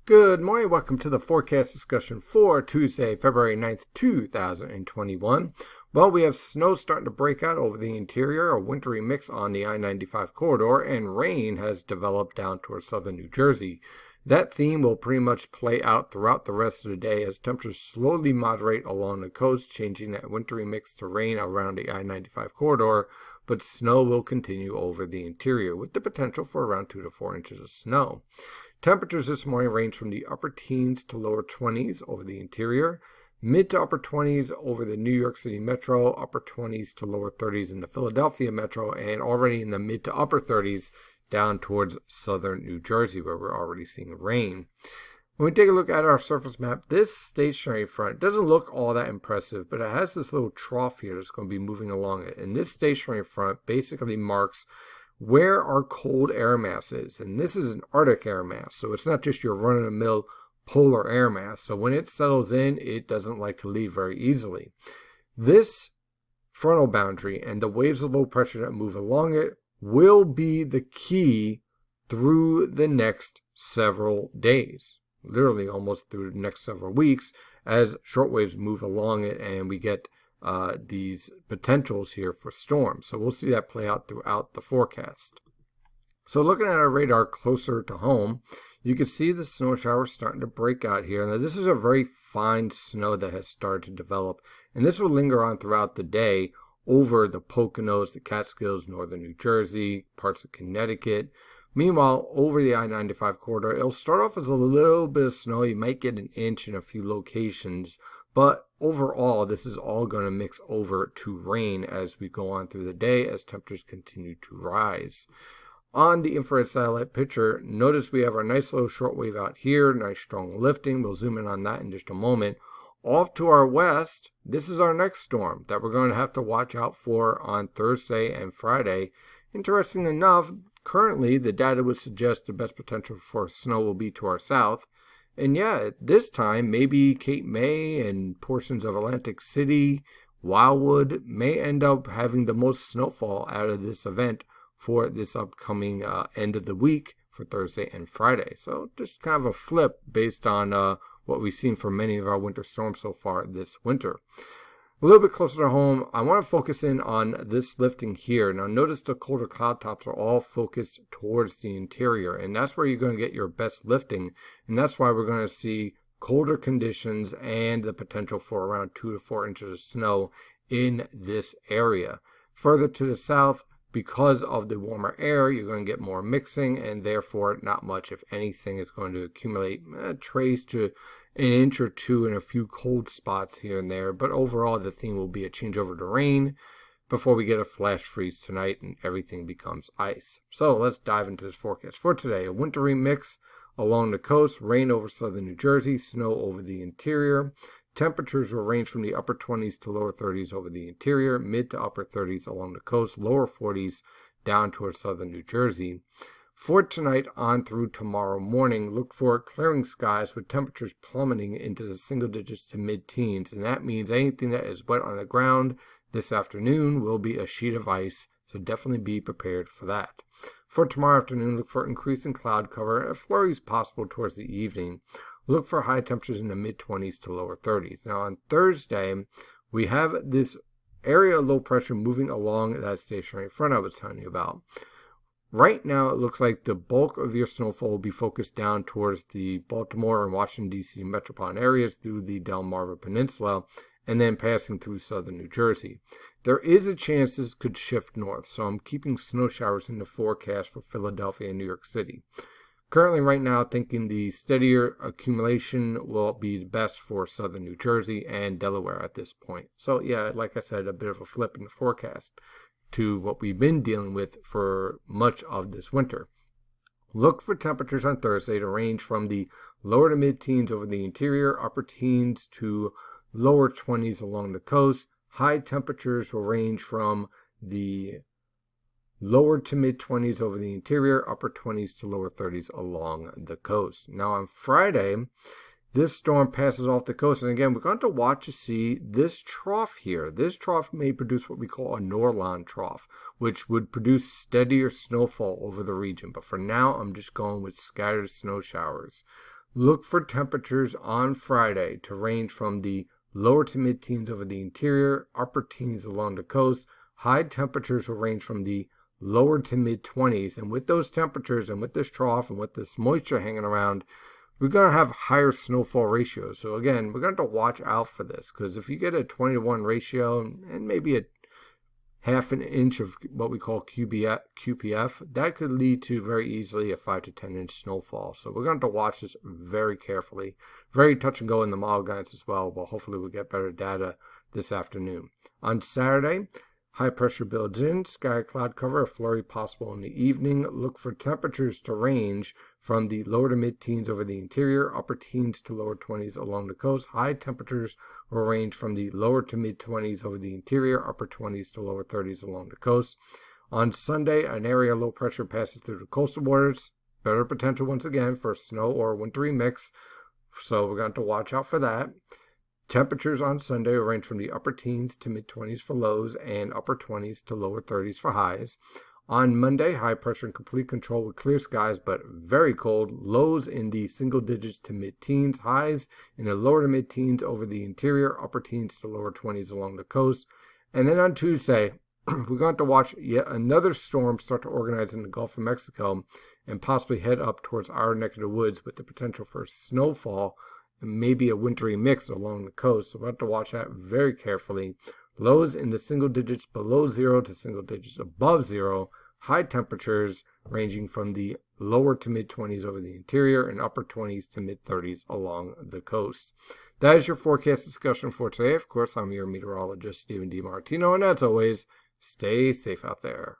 Good morning. Welcome to the forecast discussion for Tuesday, February 9th, 2021. Well, we have snow starting to break out over the interior, a wintry mix on the I-95 corridor, and rain has developed down towards southern New Jersey. That theme will pretty much play out throughout the rest of the day as temperatures slowly moderate along the coast, changing that wintry mix to rain around the I-95 corridor, but snow will continue over the interior with the potential for around 2 to 4 inches of snow. Temperatures this morning range from the upper teens to lower 20s over the interior, mid to upper 20s over the New York City metro, upper 20s to lower 30s in the Philadelphia metro, and already in the mid to upper 30s down towards southern New Jersey, where we're already seeing rain. When we take a look at our surface map, this stationary front doesn't look all that impressive, but it has this little trough here that's going to be moving along it. And this stationary front basically marks where our cold air mass is. And this is an Arctic air mass, so it's not just your run-of-the-mill polar air mass. So when it settles in, it doesn't like to leave very easily. This frontal boundary and the waves of low pressure that move along it will be the key through the next several days, literally almost through the next several weeks, as shortwaves move along it and we get these potentials here for storms. So we'll see that play out throughout the forecast. So looking at our radar closer to home, you can see the snow showers starting to break out here. Now this is a very fine snow that has started to develop, and this will linger on throughout the day over the Poconos, the Catskills, northern New Jersey, parts of Connecticut. Meanwhile, over the I-95 corridor, it'll start off as a little bit of snow. You might get an inch in a few locations, but overall, this is all going to mix over to rain as we go on through the day as temperatures continue to rise. On the infrared satellite picture, notice we have our nice little shortwave out here, nice strong lifting. We'll zoom in on that in just a moment. Off to our west, this is our next storm that we're going to have to watch out for on Thursday and Friday. Interesting enough, currently the data would suggest the best potential for snow will be to our south. And yeah, this time, maybe Cape May and portions of Atlantic City, Wildwood may end up having the most snowfall out of this event for this upcoming end of the week for Thursday and Friday. So just kind of a flip based on what we've seen for many of our winter storms so far this winter. A little bit closer to home, I want to focus in on this lifting here. Now notice the colder cloud tops are all focused towards the interior, and that's where you're going to get your best lifting, and that's why we're going to see colder conditions and the potential for around 2 to 4 inches of snow in this area. Further to the south, because of the warmer air, you're going to get more mixing, and therefore not much, if anything, is going to accumulate trace to an inch or two in a few cold spots here and there. But overall, the theme will be a changeover to rain before we get a flash freeze tonight and everything becomes ice. So let's dive into this forecast for today. A wintry mix along the coast, rain over southern New Jersey, snow over the interior. Temperatures will range from the upper 20s to lower 30s over the interior, mid to upper 30s along the coast, lower 40s down towards southern New Jersey. For tonight on through tomorrow morning, look for clearing skies with temperatures plummeting into the single digits to mid-teens, and that means anything that is wet on the ground this afternoon will be a sheet of ice, so definitely be prepared for that. For tomorrow afternoon, look for increasing cloud cover and flurries possible towards the evening. Look for high temperatures in the mid-20s to lower 30s. Now on Thursday, we have this area of low pressure moving along that stationary front I was telling you about. Right now, it looks like the bulk of your snowfall will be focused down towards the Baltimore and Washington, D.C. metropolitan areas through the Delmarva Peninsula and then passing through southern New Jersey. There is a chance this could shift north, so I'm keeping snow showers in the forecast for Philadelphia and New York City. Currently, right now, thinking the steadier accumulation will be the best for southern New Jersey and Delaware at this point. So yeah, like I said, a bit of a flip in the forecast to what we've been dealing with for much of this winter. Look for temperatures on Thursday to range from the lower to mid-teens over the interior, upper teens to lower 20s along the coast. High temperatures will range from the lower to mid-20s over the interior, upper 20s to lower 30s along the coast. Now on Friday, this storm passes off the coast, and again, we're going to watch to see this trough here. This trough may produce what we call a Norland trough, which would produce steadier snowfall over the region. But for now, I'm just going with scattered snow showers. Look for temperatures on Friday to range from the lower to mid-teens over the interior, upper teens along the coast. High temperatures will range from the lower to mid-20s. And with those temperatures and with this trough and with this moisture hanging around, we're going to have higher snowfall ratios. So again, we're going to have to watch out for this, because if you get a 20-to-1 ratio and maybe a half an inch of what we call QPF, that could lead to very easily a 5 to 10 inch snowfall. So we're going to have to watch this very carefully. Very touch and go in the model guides as well, but hopefully we'll get better data this afternoon. On Saturday, high pressure builds in, sky cloud cover, a flurry possible in the evening. Look for temperatures to range from the lower to mid-teens over the interior, upper teens to lower 20s along the coast. High temperatures will range from the lower to mid-20s over the interior, upper 20s to lower 30s along the coast. On Sunday, an area of low pressure passes through the coastal waters. Better potential once again for a snow or wintry mix, so we're going to watch out for that. Temperatures on Sunday will range from the upper teens to mid-20s for lows and upper 20s to lower 30s for highs. On Monday, high pressure and complete control with clear skies, but very cold. Lows in the single digits to mid-teens, highs in the lower to mid-teens over the interior, upper teens to lower 20s along the coast. And then on Tuesday, we're going to watch yet another storm start to organize in the Gulf of Mexico and possibly head up towards our neck of the woods with the potential for snowfall and maybe a wintry mix along the coast. So we'll have to watch that very carefully. Lows in the single digits below zero to single digits above zero. High temperatures ranging from the lower to mid-20s over the interior and upper 20s to mid-30s along the coast. That is your forecast discussion for today. Of course, I'm your meteorologist, Stephen DiMartino, and as always, stay safe out there.